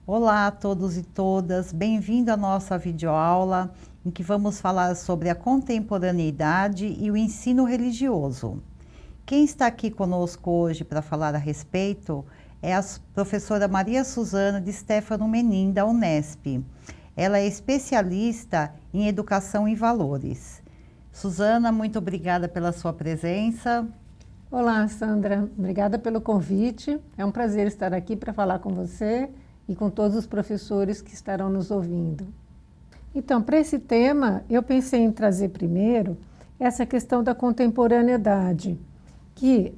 Olá a todos e todas, bem-vindo à nossa videoaula em que vamos falar sobre a contemporaneidade e o ensino religioso. Quem está aqui conosco hoje para falar a respeito é a professora Maria Suzana de Stefano Menin, da Unesp. Ela é especialista em educação e valores. Suzana, muito obrigada pela sua presença. Olá, Sandra. Obrigada pelo convite. É um prazer estar aqui para falar com você e com todos os professores que estarão nos ouvindo. Então, para esse tema, eu pensei em trazer primeiro essa questão da contemporaneidade, que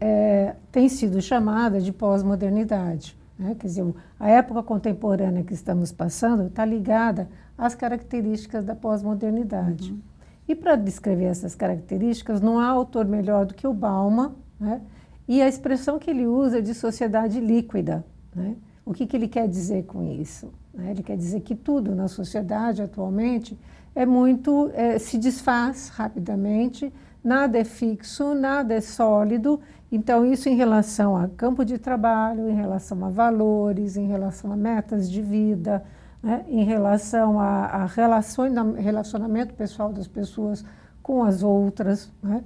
tem sido chamada de pós-modernidade, né? Quer dizer, a época contemporânea que estamos passando está ligada às características da pós-modernidade. E para descrever essas características, não há autor melhor do que o Bauman, né? E a expressão que ele usa é de sociedade líquida, né? O que ele quer dizer com isso? Ele quer dizer que tudo na sociedade atualmente se desfaz rapidamente, nada é fixo, nada é sólido. Então, isso em relação a campo de trabalho, em relação a valores, em relação a metas de vida, né? Em relação a relacionamento pessoal das pessoas com as outras, né?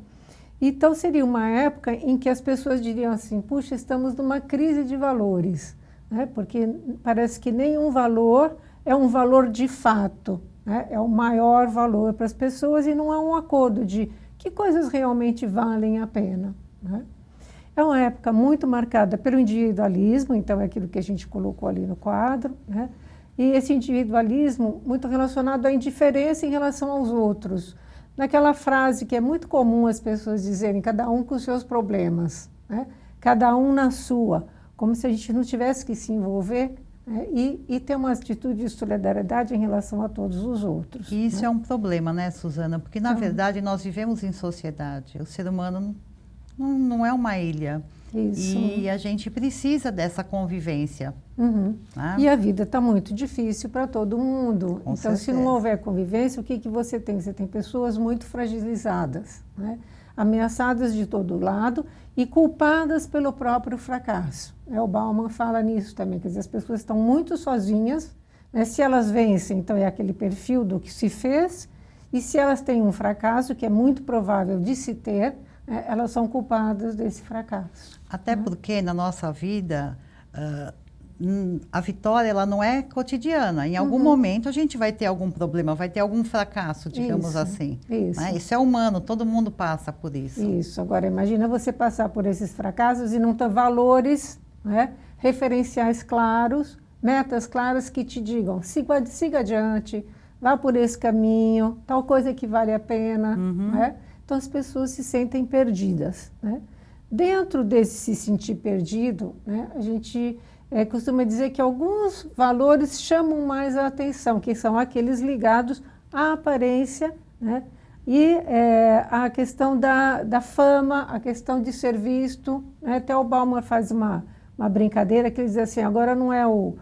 Então, seria uma época em que as pessoas diriam assim, puxa, estamos numa crise de valores, né? Porque parece que nenhum valor é um valor de fato, né? É o maior valor para as pessoas e não há um acordo de que coisas realmente valem a pena, né? É uma época muito marcada pelo individualismo, então é aquilo que a gente colocou ali no quadro, né? E esse individualismo muito relacionado à indiferença em relação aos outros. Naquela frase que é muito comum as pessoas dizerem, cada um com os seus problemas, né? Cada um na sua, como se a gente não tivesse que se envolver, né? E ter uma atitude de solidariedade em relação a todos os outros. E isso né? é um problema, né, Suzana? Porque, na verdade, nós vivemos em sociedade. O ser humano não é uma ilha. Isso. E a gente precisa dessa convivência. Uhum. Né? E a vida está muito difícil para todo mundo. Com então, certeza. se não houver convivência, o que você tem? Você tem pessoas muito fragilizadas, né? Ameaçadas de todo lado e culpadas pelo próprio fracasso. O Bauman fala nisso também, quer dizer, as pessoas estão muito sozinhas, né? Se elas vencem, então é aquele perfil do que se fez, e se elas têm um fracasso, que é muito provável de se ter, elas são culpadas desse fracasso. Até porque na nossa vida, a vitória ela não é cotidiana. Em algum momento a gente vai ter algum problema, vai ter algum fracasso, digamos assim. Isso. Né? Isso é humano, todo mundo passa por isso. Isso. Agora, imagina você passar por esses fracassos e não ter valores, né? Referenciais claros, metas claras que te digam, siga adiante, vá por esse caminho, tal coisa que vale a pena, né? Então, as pessoas se sentem perdidas, né? Dentro desse se sentir perdido, né, a gente costuma dizer que alguns valores chamam mais a atenção, que são aqueles ligados à aparência, né, e a questão da fama, a questão de ser visto. Né? Até o Bauman faz uma brincadeira que ele diz assim, agora não é o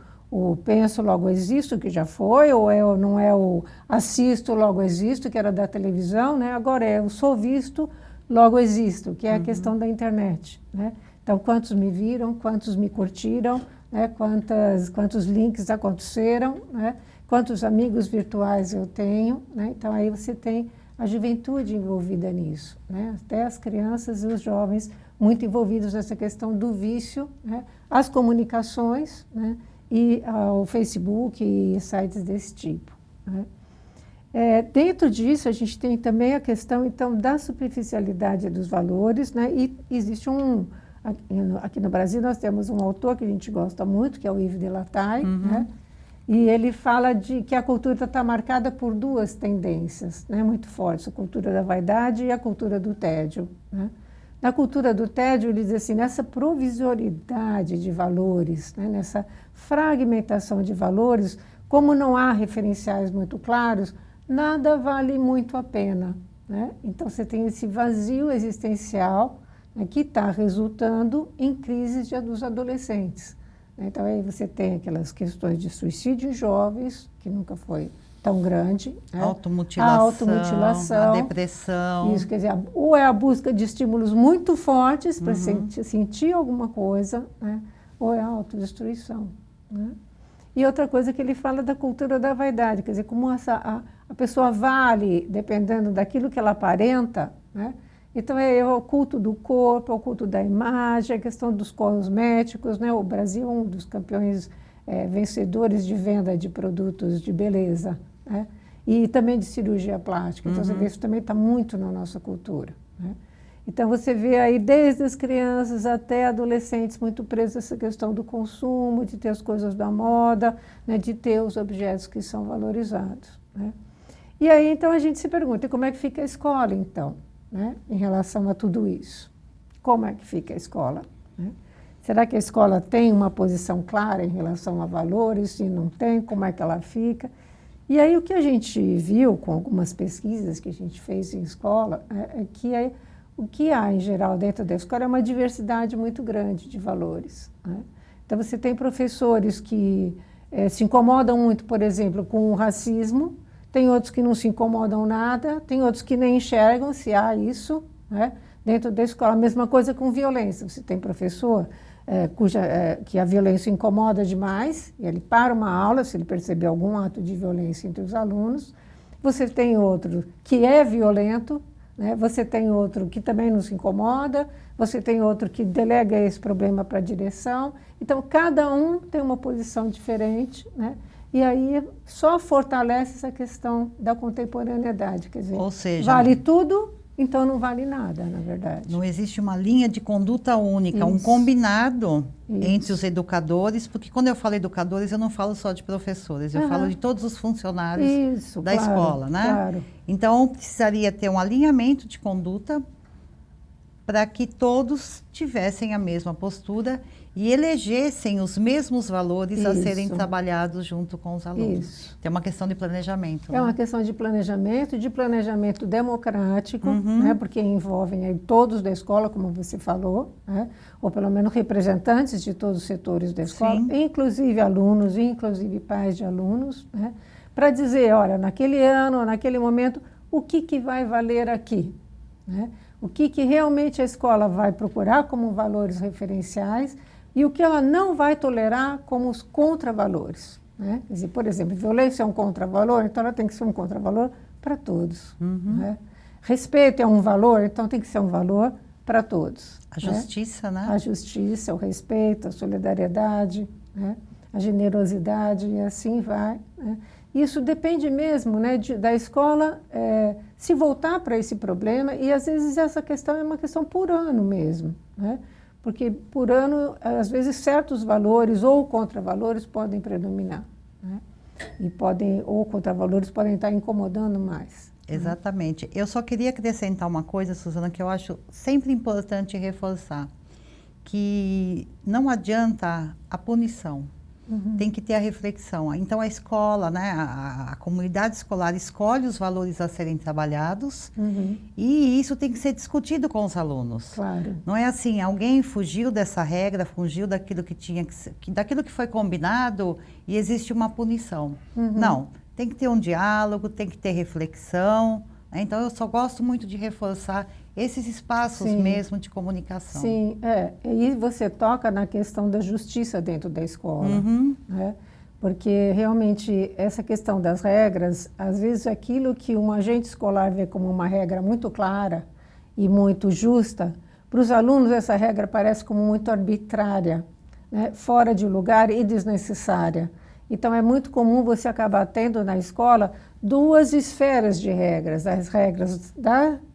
penso, logo existo, que já foi, ou não é o assisto, logo existo, que era da televisão, né? Agora é o sou visto, logo existo, que é a questão da internet. Né? Então, quantos me viram, quantos me curtiram, né? Quantos links aconteceram, né? Quantos amigos virtuais eu tenho. Né? Então, aí você tem a juventude envolvida nisso, né? Até as crianças e os jovens muito envolvidos nessa questão do vício, né? As comunicações, né? E o Facebook e sites desse tipo. Né? Dentro disso, a gente tem também a questão, então, da superficialidade dos valores, né? E existe aqui no Brasil, nós temos um autor que a gente gosta muito, que é o Yves de Lattaille, né? E ele fala que a cultura está marcada por duas tendências, né? Muito fortes, a cultura da vaidade e a cultura do tédio. Né? Na cultura do tédio, ele diz assim, nessa provisoriedade de valores, né? Nessa fragmentação de valores, como não há referenciais muito claros, nada vale muito a pena. Né? Então, você tem esse vazio existencial, né, que está resultando em crises dos adolescentes. Então, aí você tem aquelas questões de suicídio em jovens, que nunca foi tão grande. Né? Automutilação, a automutilação, a depressão. Isso, quer dizer, ou é a busca de estímulos muito fortes para sentir alguma coisa, né? Ou é a autodestruição. Né? E outra coisa que ele fala da cultura da vaidade, quer dizer, como a pessoa vale dependendo daquilo que ela aparenta, né? Então é o culto do corpo, é o culto da imagem, a questão dos cosméticos, né? O Brasil é um dos campeões vencedores de venda de produtos de beleza, né? E também de cirurgia plástica. Então, você vê, isso também está muito na nossa cultura, né? Então, você vê aí desde as crianças até adolescentes muito presos a essa questão do consumo, de ter as coisas da moda, né? De ter os objetos que são valorizados, né? E aí, então, a gente se pergunta, e como é que fica a escola, então, né? Em relação a tudo isso? Como é que fica a escola, né? Será que a escola tem uma posição clara em relação a valores? Se não tem, como é que ela fica? E aí o que a gente viu com algumas pesquisas que a gente fez em escola é que o que há em geral dentro da escola é uma diversidade muito grande de valores, né? Então você tem professores que se incomodam muito, por exemplo, com o racismo, tem outros que não se incomodam nada, tem outros que nem enxergam se há isso, né, dentro da escola. A mesma coisa com violência. Você tem professor que a violência incomoda demais, e ele para uma aula se ele perceber algum ato de violência entre os alunos. Você tem outro que é violento, né? Você tem outro que também não se incomoda, você tem outro que delega esse problema para a direção. Então, cada um tem uma posição diferente, né? E aí só fortalece essa questão da contemporaneidade, quer dizer, ou seja, vale tudo, então não vale nada, na verdade. Não existe uma linha de conduta única, um combinado entre os educadores, porque quando eu falo educadores, eu não falo só de professores, eu falo de todos os funcionários da escola, né? Claro. Então, precisaria ter um alinhamento de conduta para que todos tivessem a mesma postura e elegessem os mesmos valores a serem trabalhados junto com os alunos. Tem uma questão de planejamento. É uma questão de planejamento democrático, né, porque envolvem aí todos da escola, como você falou, né, ou pelo menos representantes de todos os setores da escola, inclusive alunos, inclusive pais de alunos, né, para dizer, olha, naquele ano, naquele momento, o que vai valer aqui, né? O que realmente a escola vai procurar como valores referenciais e o que ela não vai tolerar como os contravalores, né? Quer dizer, por exemplo, violência é um contravalor, então ela tem que ser um contravalor para todos, né? Respeito é um valor, então tem que ser um valor para todos. A justiça, né? A justiça, o respeito, a solidariedade, né? A generosidade e assim vai, né? Isso depende mesmo, né, da escola se voltar para esse problema, e às vezes essa questão é uma questão por ano mesmo, né? Porque por ano, às vezes, certos valores ou contravalores podem predominar, né? Ou contravalores podem estar incomodando mais. Exatamente. Eu só queria acrescentar uma coisa, Suzana, que eu acho sempre importante reforçar, que não adianta a punição. Tem que ter a reflexão. Então, a escola, né, a comunidade escolar escolhe os valores a serem trabalhados e isso tem que ser discutido com os alunos. Claro. Não é assim, alguém fugiu dessa regra, fugiu daquilo que tinha que ser, daquilo que foi combinado e existe uma punição. Não, tem que ter um diálogo, tem que ter reflexão, né? Então, eu só gosto muito de reforçar esses espaços mesmo de comunicação. Sim, e você toca na questão da justiça dentro da escola, né? Porque realmente essa questão das regras, às vezes aquilo que um agente escolar vê como uma regra muito clara e muito justa, para os alunos essa regra parece como muito arbitrária, né? Fora de lugar e desnecessária. Então é muito comum você acabar tendo na escola duas esferas de regras, as regras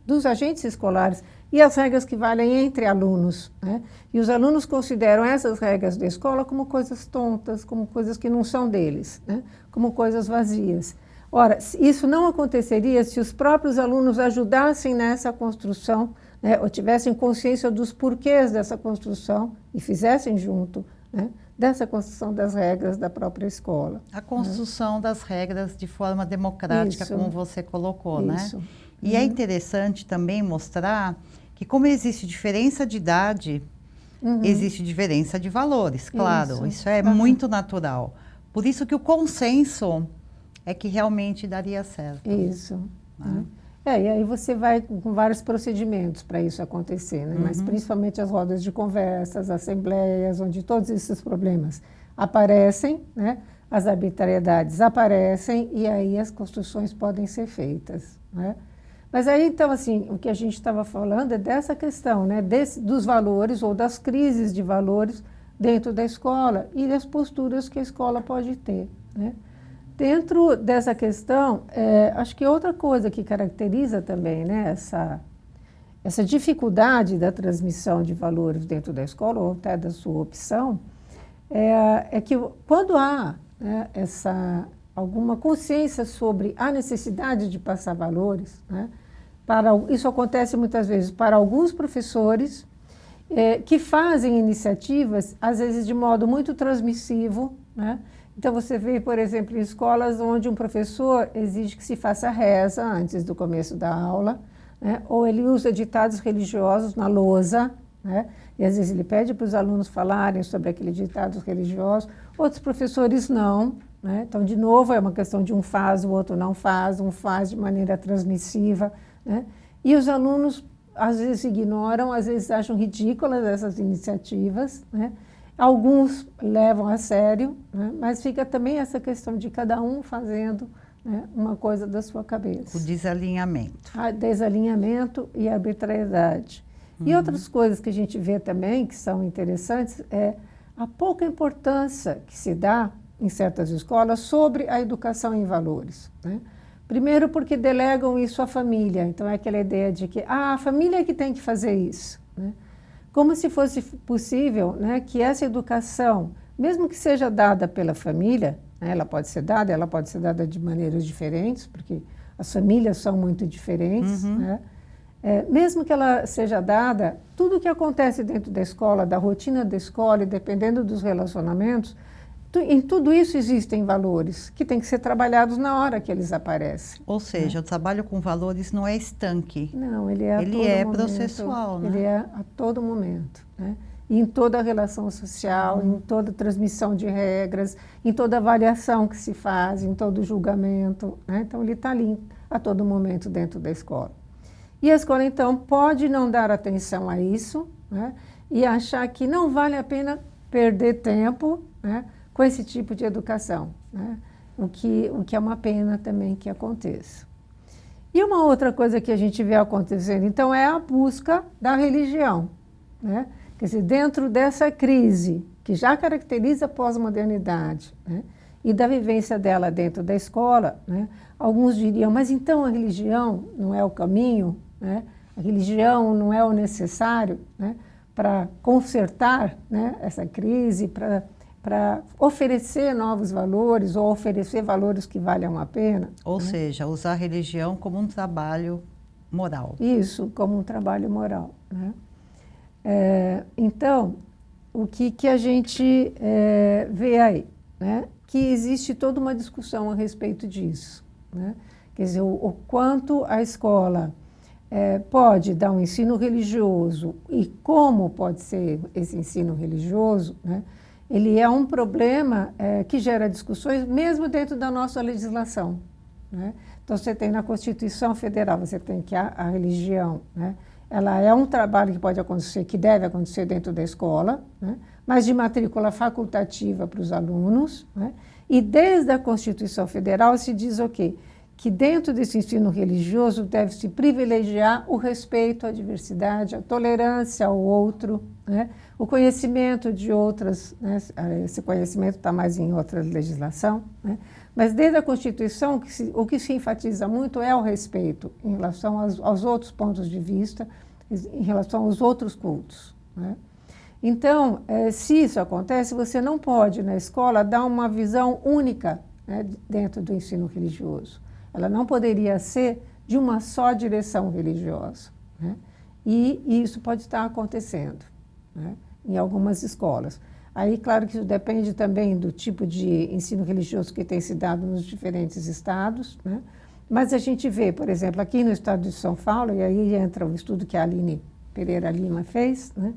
dos agentes escolares e as regras que valem entre alunos, né? E os alunos consideram essas regras da escola como coisas tontas, como coisas que não são deles, né? Como coisas vazias. Ora, isso não aconteceria se os próprios alunos ajudassem nessa construção, né? Ou tivessem consciência dos porquês dessa construção e fizessem junto, né, dessa construção das regras da própria escola. A construção das regras de forma democrática, como você colocou, né? E é interessante também mostrar que, como existe diferença de idade, existe diferença de valores, claro. Isso é muito natural. Por isso que o consenso é que realmente daria certo. Isso. Né? E aí você vai com vários procedimentos para isso acontecer, né? Mas principalmente as rodas de conversa, as assembleias, onde todos esses problemas aparecem, né? as arbitrariedades aparecem e aí as construções podem ser feitas, né? Mas aí, então, assim, o que a gente estava falando é dessa questão, né, dos valores ou das crises de valores dentro da escola e das posturas que a escola pode ter, né? Dentro dessa questão, acho que outra coisa que caracteriza também, né, essa dificuldade da transmissão de valores dentro da escola, ou até da sua opção, é que quando há, né, alguma consciência sobre a necessidade de passar valores, né, isso acontece muitas vezes para alguns professores que fazem iniciativas, às vezes de modo muito transmissivo, né? Então você vê, por exemplo, em escolas onde um professor exige que se faça reza antes do começo da aula, né? Ou ele usa ditados religiosos na lousa, né? E às vezes ele pede para os alunos falarem sobre aqueles ditados religiosos, outros professores não, né? Então, de novo, é uma questão de um faz, o outro não faz, um faz de maneira transmissiva, né? E os alunos às vezes ignoram, às vezes acham ridículas essas iniciativas, né? Alguns levam a sério, né? Mas fica também essa questão de cada um fazendo, né, uma coisa da sua cabeça. O desalinhamento. Desalinhamento e arbitrariedade. E outras coisas que a gente vê também que são interessantes é a pouca importância que se dá em certas escolas sobre a educação em valores, né? Primeiro porque delegam isso à família, então é aquela ideia de que a família é que tem que fazer isso, né? Como se fosse possível, né, que essa educação, mesmo que seja dada pela família, né, ela pode ser dada de maneiras diferentes, porque as famílias são muito diferentes, né? Mesmo que ela seja dada, tudo o que acontece dentro da escola, da rotina da escola e dependendo dos relacionamentos, em tudo isso existem valores que têm que ser trabalhados na hora que eles aparecem. Ou seja, o trabalho com valores não é estanque. Não, ele é a todo momento, processual, né? Ele é a todo momento, né? E em toda a relação social, em toda transmissão de regras, em toda avaliação que se faz, em todo julgamento, né? Então, ele está ali a todo momento dentro da escola. E a escola, então, pode não dar atenção a isso, né? E achar que não vale a pena perder tempo, né, com esse tipo de educação, né? O que é uma pena também que aconteça. E uma outra coisa que a gente vê acontecendo, então, é a busca da religião, né? Quer dizer, dentro dessa crise que já caracteriza a pós-modernidade, né, e da vivência dela dentro da escola, né, alguns diriam, mas então a religião não é o caminho, né? A religião não é o necessário, né, para consertar, né, essa crise, para oferecer novos valores ou oferecer valores que valham a pena. Ou né? seja, usar a religião como um trabalho moral. Isso, como um trabalho moral, né? Então, o que a gente vê aí, né? Que existe toda uma discussão a respeito disso, né? Quer dizer, o quanto a escola pode dar um ensino religioso e como pode ser esse ensino religioso, né? Ele é um problema que gera discussões mesmo dentro da nossa legislação, né? Então, você tem na Constituição Federal, você tem que a religião, né, ela é um trabalho que pode acontecer, que deve acontecer dentro da escola, né, mas de matrícula facultativa para os alunos, né? E desde a Constituição Federal se diz o quê? Que dentro desse ensino religioso deve-se privilegiar o respeito à diversidade, a tolerância ao outro, né? O conhecimento de outras, né? Esse conhecimento está mais em outra legislação, né? Mas desde a Constituição o que se enfatiza muito é o respeito em relação aos outros pontos de vista, em relação aos outros cultos, né? Então, se isso acontece, você não pode na escola dar uma visão única, né, dentro do ensino religioso. Ela não poderia ser de uma só direção religiosa, né? E isso pode estar acontecendo, né, em algumas escolas. Aí, claro que isso depende também do tipo de ensino religioso que tem se dado nos diferentes estados, né? Mas a gente vê, por exemplo, aqui no estado de São Paulo, e aí entra o estudo que a Aline Pereira Lima fez, né,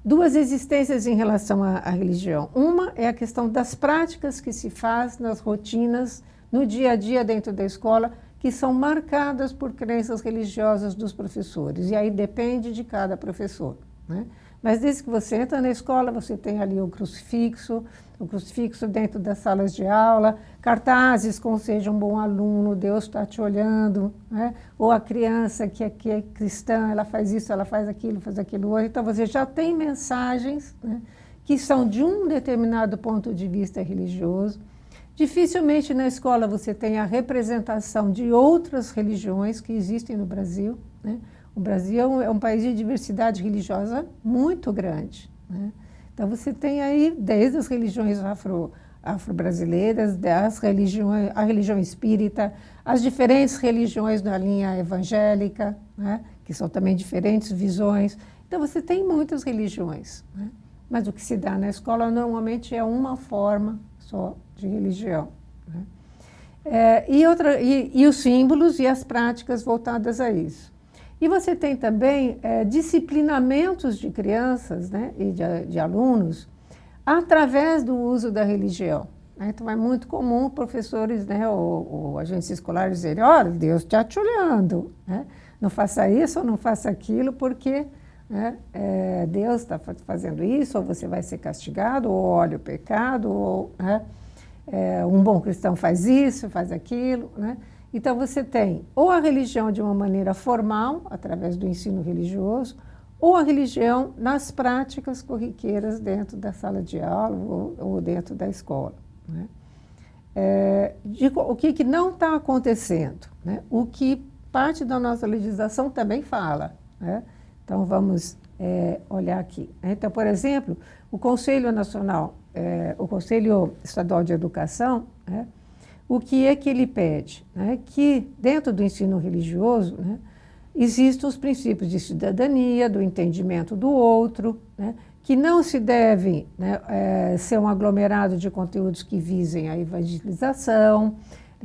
duas existências em relação à religião. Uma é a questão das práticas que se faz nas rotinas, no dia a dia dentro da escola, que são marcadas por crenças religiosas dos professores. E aí depende de cada professor, né? Mas desde que você entra na escola, você tem ali o crucifixo, o crucifixo dentro das salas de aula, cartazes com seja um bom aluno, Deus está te olhando, né? Ou a criança que é cristã, ela faz isso, ela faz aquilo outro. Então você já tem mensagens, né, que são de um determinado ponto de vista religioso. Dificilmente na escola você tem a representação de outras religiões que existem no Brasil, né? O Brasil é um país de diversidade religiosa muito grande, né? Então você tem aí desde as religiões afro-brasileiras, a religião espírita, as diferentes religiões da linha evangélica, né? Que são também diferentes visões. Então você tem muitas religiões, né? Mas o que se dá na escola normalmente é uma forma só de religião, né? E os símbolos e as práticas voltadas a isso. E você tem também disciplinamentos de crianças, né, e de alunos através do uso da religião, né? Então é muito comum professores, né, ou agentes escolares dizerem, olha, Deus está te olhando, né? Não faça isso ou não faça aquilo porque, né, Deus está fazendo isso, ou você vai ser castigado, ou olha o pecado, ou, né, um bom cristão faz isso, faz aquilo, né? Então você tem ou a religião de uma maneira formal, através do ensino religioso, ou a religião nas práticas corriqueiras dentro da sala de aula ou dentro da escola, né? O que não está acontecendo, né? O que parte da nossa legislação também fala, né? Então vamos olhar aqui. Então, por exemplo, o Conselho Nacional, o Conselho Estadual de Educação, né, o que é que ele pede? Né? Que dentro do ensino religioso, né, existem os princípios de cidadania, do entendimento do outro, né, que não se deve, né, ser um aglomerado de conteúdos que visem a evangelização,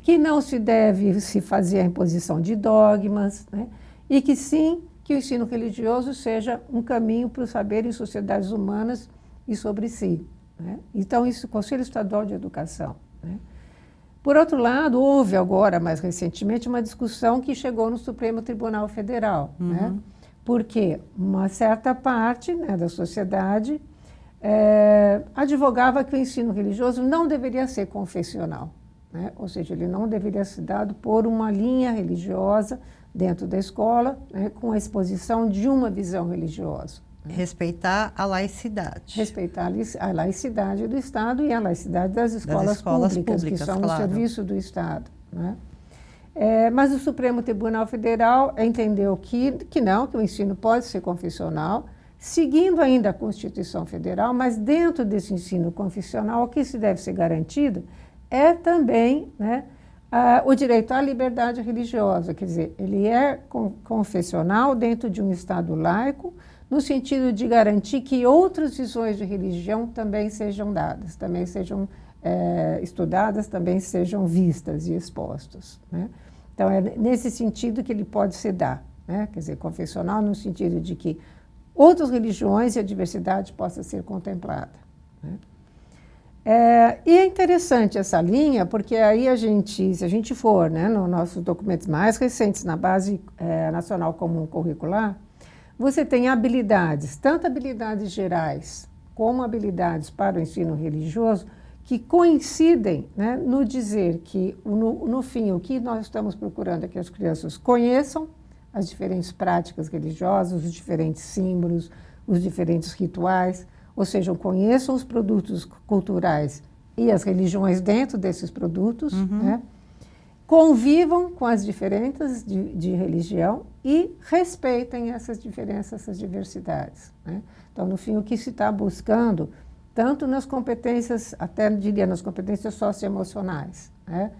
que não se deve se fazer a imposição de dogmas, né, e que sim, que o ensino religioso seja um caminho para o saber em sociedades humanas e sobre si, né? Então, isso, o Conselho Estadual de Educação, né? Por outro lado, houve agora, mais recentemente, uma discussão que chegou no Supremo Tribunal Federal, né? Porque uma certa parte, né, da sociedade advogava que o ensino religioso não deveria ser confessional, né? Ou seja, ele não deveria ser dado por uma linha religiosa dentro da escola, né, com a exposição de uma visão religiosa. Respeitar a laicidade. Respeitar a laicidade do Estado e a laicidade das escolas públicas, que são claro, o serviço do Estado, né? Mas o Supremo Tribunal Federal entendeu que não, que o ensino pode ser confessional, seguindo ainda a Constituição Federal, mas dentro desse ensino confessional, o que se deve ser garantido é também, né, o direito à liberdade religiosa, quer dizer, ele é confessional dentro de um Estado laico, no sentido de garantir que outras visões de religião também sejam dadas, também sejam estudadas, também sejam vistas e expostas, né? Então, é nesse sentido que ele pode se dar, né? Quer dizer, confessional no sentido de que outras religiões e a diversidade possa ser contemplada, né? E é interessante essa linha, porque aí se a gente for, né, nos nossos documentos mais recentes, na Base Nacional Comum Curricular, você tem habilidades, tanto habilidades gerais como habilidades para o ensino religioso, que coincidem, né, no dizer que, no fim, o que nós estamos procurando é que as crianças conheçam as diferentes práticas religiosas, os diferentes símbolos, os diferentes rituais, ou seja, conheçam os produtos culturais e as religiões dentro desses produtos, né? Convivam com as diferenças de religião e respeitem essas diferenças, essas diversidades, né? Então, no fim, o que se está buscando, tanto nas competências, até diria nas competências socioemocionais, né,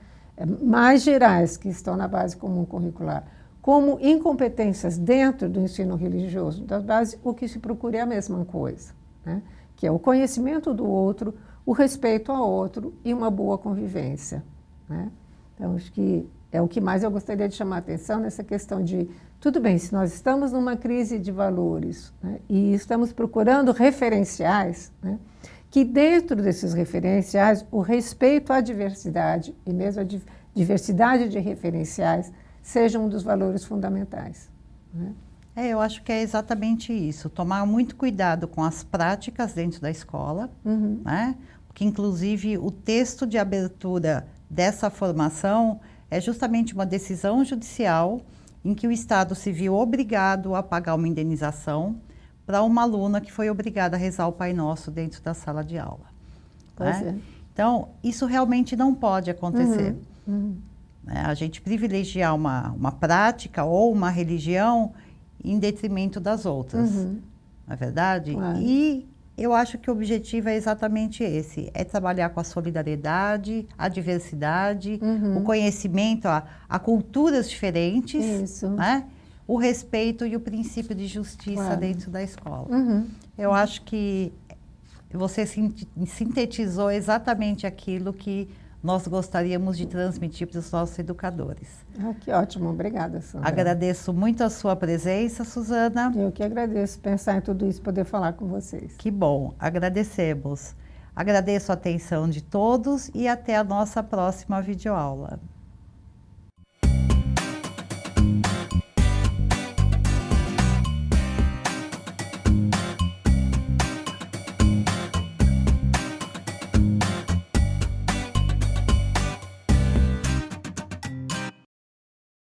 mais gerais, que estão na base comum curricular, como em competências dentro do ensino religioso da base, o que se procura é a mesma coisa, né, que é o conhecimento do outro, o respeito ao outro e uma boa convivência, né? Então, acho que é o que mais eu gostaria de chamar a atenção nessa questão de, tudo bem, se nós estamos numa crise de valores, né, e estamos procurando referenciais, né, que dentro desses referenciais o respeito à diversidade e mesmo a diversidade de referenciais sejam um dos valores fundamentais, né? Eu acho que é exatamente isso, tomar muito cuidado com as práticas dentro da escola, né? que inclusive o texto de abertura dessa formação é justamente uma decisão judicial em que o Estado se viu obrigado a pagar uma indenização para uma aluna que foi obrigada a rezar o Pai Nosso dentro da sala de aula. Pois Né? é. Então, isso realmente não pode acontecer. Uhum. Né? A gente privilegiar uma prática ou uma religião em detrimento das outras. Uhum. Não é verdade? Claro. E eu acho que o objetivo é exatamente esse, é trabalhar com a solidariedade, a diversidade, o conhecimento a culturas diferentes, Isso. né? O respeito e o princípio de justiça Claro. dentro da escola. Uhum. Eu acho que você sintetizou exatamente aquilo que nós gostaríamos de transmitir para os nossos educadores. Ah, que ótimo, obrigada, Sandra. Agradeço muito a sua presença, Suzana. Eu que agradeço pensar em tudo isso, poder falar com vocês. Que bom, agradecemos. Agradeço a atenção de todos e até a nossa próxima videoaula.